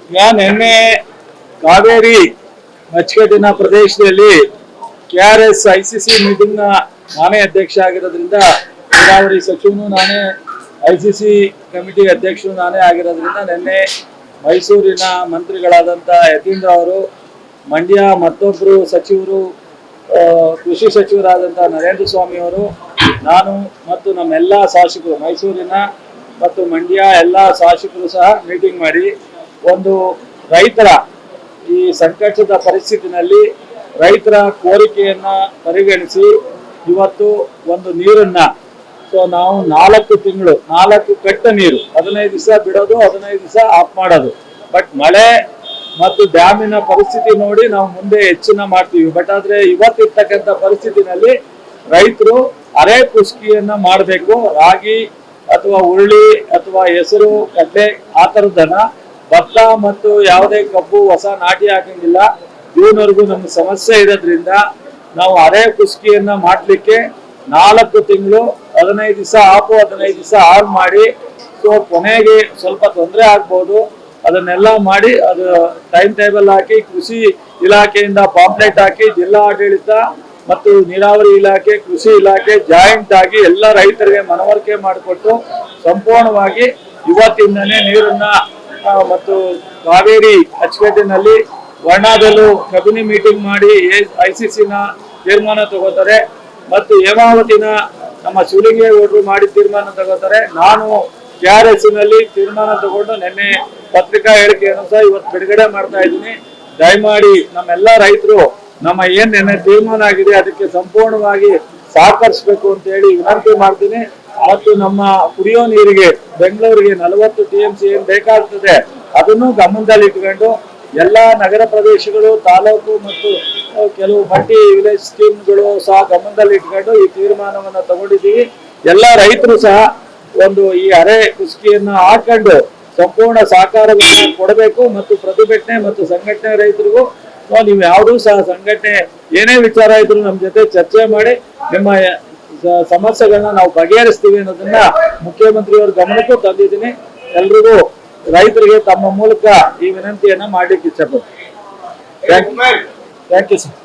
ಈಗ ನಿನ್ನೆ ಕಾವೇರಿ ಅಚ್ಚುಕಟ್ಟಿನ ಪ್ರದೇಶದಲ್ಲಿ KRS ICC ಮೀಟಿಂಗ್ ನಾನೇ ಅಧ್ಯಕ್ಷ ಆಗಿರೋದ್ರಿಂದ, ನೀರಾವರಿ ಸಚಿವನು ನಾನೇ, ICC ಕಮಿಟಿ ಅಧ್ಯಕ್ಷರು ನಾನೇ ಆಗಿರೋದ್ರಿಂದ ನಿನ್ನೆ ಮೈಸೂರಿನ ಮಂತ್ರಿಗಳಾದಂಥ ಯತೀಂದ್ರ ಅವರು, ಮಂಡ್ಯ ಮತ್ತೊಬ್ಬರು ಸಚಿವರು, ಕೃಷಿ ಸಚಿವರಾದಂಥ ನರೇಂದ್ರ ಸ್ವಾಮಿ ಅವರು, ನಾನು ಮತ್ತು ನಮ್ಮೆಲ್ಲ ಶಾಸಕರು, ಮೈಸೂರಿನ ಮತ್ತು ಮಂಡ್ಯ ಎಲ್ಲ ಶಾಸಕರು ಸಹ ಮೀಟಿಂಗ್ ಮಾಡಿ ಒಂದು ರೈತರ ಈ ಸಂಕಷ್ಟದ ಪರಿಸ್ಥಿತಿನಲ್ಲಿ ರೈತರ ಕೋರಿಕೆಯನ್ನ ಪರಿಗಣಿಸಿ ಇವತ್ತು ಒಂದು ನೀರನ್ನ, ಸೊ ನಾವು 4 ತಿಂಗಳು 4 ಕಟ್ಟ ನೀರು, 15 ದಿವಸ ಬಿಡೋದು, 15 ದಿವಸ ಆಫ್ ಮಾಡೋದು. ಬಟ್ ಮಳೆ ಮತ್ತು ಡ್ಯಾಮಿನ ಪರಿಸ್ಥಿತಿ ನೋಡಿ ನಾವು ಮುಂದೆ ಹೆಚ್ಚಿನ ಮಾಡ್ತೀವಿ. ಬಟ್ ಆದ್ರೆ ಇವತ್ತಿರ್ತಕ್ಕಂಥ ಪರಿಸ್ಥಿತಿನಲ್ಲಿ ರೈತರು ಅರೆ ಕುಸ್ಕಿಯನ್ನ ಮಾಡಬೇಕು. ರಾಗಿ ಅಥವಾ ಉರುಳಿ ಅಥವಾ ಹೆಸರು, ಕಡ್ಲೆ ಆ ಥರದ್ದನ್ನ, ಭತ್ತ ಮತ್ತು ಯಾವುದೇ ಕಬ್ಬು ಹೊಸ ನಾಟಿ ಹಾಕಂಗಿಲ್ಲ. ಜೂನ್ವರೆಗೂ ನಮ್ಗೆ ಸಮಸ್ಯೆ ಇರೋದ್ರಿಂದ ನಾವು ಅರೆ ಕುಸ್ಕಿಯನ್ನ ಮಾಡ್ಲಿಕ್ಕೆ 4 ತಿಂಗಳು 15 ದಿವಸ ಆಫು 15 ದಿವಸ ಆನ್ ಮಾಡಿ, ಸೊ ಕೊನೆಗೆ ಸ್ವಲ್ಪ ತೊಂದರೆ ಆಗ್ಬೋದು, ಅದನ್ನೆಲ್ಲ ಮಾಡಿ ಅದು ಟೈಮ್ ಟೇಬಲ್ ಹಾಕಿ ಕೃಷಿ ಇಲಾಖೆಯಿಂದ ಪಾಂಪ್ಲೆಟ್ ಹಾಕಿ ಜಿಲ್ಲಾ ಆಡಳಿತ ಮತ್ತು ನೀರಾವರಿ ಇಲಾಖೆ, ಕೃಷಿ ಇಲಾಖೆ ಜಾಯಿಂಟ್ ಆಗಿ ಎಲ್ಲ ರೈತರಿಗೆ ಮನವರಿಕೆ ಮಾಡಿಕೊಟ್ಟು ಸಂಪೂರ್ಣವಾಗಿ ಇವತ್ತಿಂದನೇ ನೀರನ್ನ ಮತ್ತು ಕಾವೇರಿ ಅಚ್ಚುಕಟ್ಟಿನಲ್ಲಿ ವರ್ಣಾದಲ್ಲೂ ಕಬಿನಿ ಮೀಟಿಂಗ್ ಮಾಡಿ ICCನ ತೀರ್ಮಾನ ತಗೋತಾರೆ ಮತ್ತು ಹೇಮಾವತಿನ ನಮ್ಮ ಶಿವಲಿಂಗೇಗೌಡರು ಮಾಡಿ ತೀರ್ಮಾನ ತಗೋತಾರೆ. ನಾನು KRSನಲ್ಲಿ ತೀರ್ಮಾನ ತಗೊಂಡು ನಿನ್ನೆ ಪತ್ರಿಕಾ ಹೇಳಿಕೆಯನ್ನು ಸಹ ಇವತ್ತು ಬಿಡುಗಡೆ ಮಾಡ್ತಾ ಇದ್ದೀನಿ. ದಯಮಾಡಿ ನಮ್ಮೆಲ್ಲ ರೈತರು ನಮ್ಮ ಏನ್ ನಿನ್ನೆ ತೀರ್ಮಾನ ಆಗಿದೆ ಅದಕ್ಕೆ ಸಂಪೂರ್ಣವಾಗಿ ಸಹಕರಿಸಬೇಕು ಅಂತ ಹೇಳಿ ವಿನಂತಿ ಮಾಡ್ತೀನಿ. ಮತ್ತು ನಮ್ಮ ಕುಡಿಯೋ ನೀರಿಗೆ ಬೆಂಗಳೂರಿಗೆ 40 TMC ಏನ್ ಬೇಕಾಗ್ತದೆ ಅದನ್ನು ಗಮನದಲ್ಲಿ ಇಟ್ಕೊಂಡು ಎಲ್ಲ ನಗರ ಪ್ರದೇಶಗಳು, ತಾಲೂಕು ಮತ್ತು ಕೆಲವು ಮಲ್ಟಿ ವಿಲೇಜ್ ಸ್ಕೀಮ್ಗಳು ಸಹ ಗಮನದಲ್ಲಿ ಇಟ್ಕೊಂಡು ಈ ತೀರ್ಮಾನವನ್ನ ತಗೊಂಡಿದ್ದೀವಿ. ಎಲ್ಲ ರೈತರು ಸಹ ಒಂದು ಈ ಅರೆ ಕುಸ್ಕಿಯನ್ನ ಹಾಕೊಂಡು ಸಂಪೂರ್ಣ ಸಹಕಾರವನ್ನು ಕೊಡಬೇಕು. ಮತ್ತು ಪ್ರತಿಭಟನೆ ಮತ್ತು ಸಂಘಟನೆ ರೈತರಿಗೂ ನೀವು ಯಾವುದೂ ಸಹ ಸಂಘಟನೆ ಏನೇ ವಿಚಾರ ಇದ್ರು ನಮ್ಮ ಜೊತೆ ಚರ್ಚೆ ಮಾಡಿ ನಿಮ್ಮ ಸಮಸ್ಯೆಗಳನ್ನ ನಾವು ಬಗೆಹರಿಸ್ತೀವಿ ಅನ್ನೋದನ್ನ ಮುಖ್ಯಮಂತ್ರಿಯವರ ಗಮನಕ್ಕೂ ತಂದಿದ್ದೀನಿ. ಎಲ್ರಿಗೂ ರೈತರಿಗೆ ತಮ್ಮ ಮೂಲಕ ಈ ವಿನಂತಿಯನ್ನ ಮಾಡ್ಲಿಕ್ಕೆ ಇಚ್ಛಪಡ್ತೀನಿ. Thank you sir.